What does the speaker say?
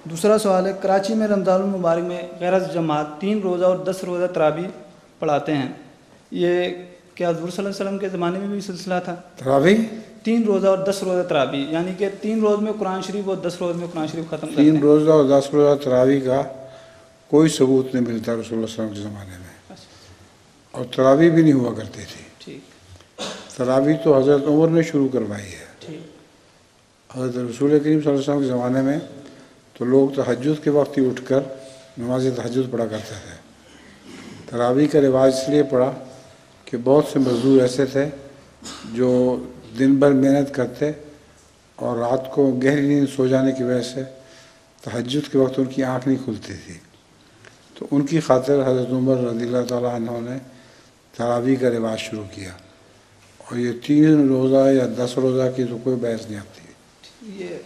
دوسرا سوال ہے، کراچی میں رمضان المبارک میں غیر جماعت 3 روزہ اور 10 روزہ تراویح پڑھاتے ہیں، یہ کیا حضور صلی اللہ علیہ وسلم کے زمانے میں بھی سلسلہ تھا؟ تراویح 3 روزہ اور 10 روزہ تراویح، یعنی کہ 3 روز میں قرآن شریف اور 10 روز میں قرآن شریف ختم کرتے ہیں۔ 3 روزہ اور 10 روزہ تراویح کا کوئی ثبوت نہیں ملتا رسول اللہ صلی اللہ علیہ وسلم کے زمانے میں، اور تراویح بھی نہیں ہوا کرتی تھی۔ تراویح تو حضرت عمر نے شروع کروائی ہے۔ حضرت رسول کریم صلی اللہ علیہ وسلم کے زمانے میں تو لوگ تہجد کے وقت ہی اٹھ کر نماز تہجد پڑھا کرتے تھے۔ تراویح کا رواج اس لیے پڑا کہ بہت سے مزدور ایسے تھے جو دن بھر محنت کرتے اور رات کو گہری نیند سو جانے کی وجہ سے تہجد کے وقت ان کی آنکھ نہیں کھلتی تھی، تو ان کی خاطر حضرت عمر رضی اللہ تعالیٰ عنہ نے تراویح کا رواج شروع کیا، اور یہ 3 روزہ یا 10 روزہ کی تو کوئی بحث نہیں آتی۔ یہ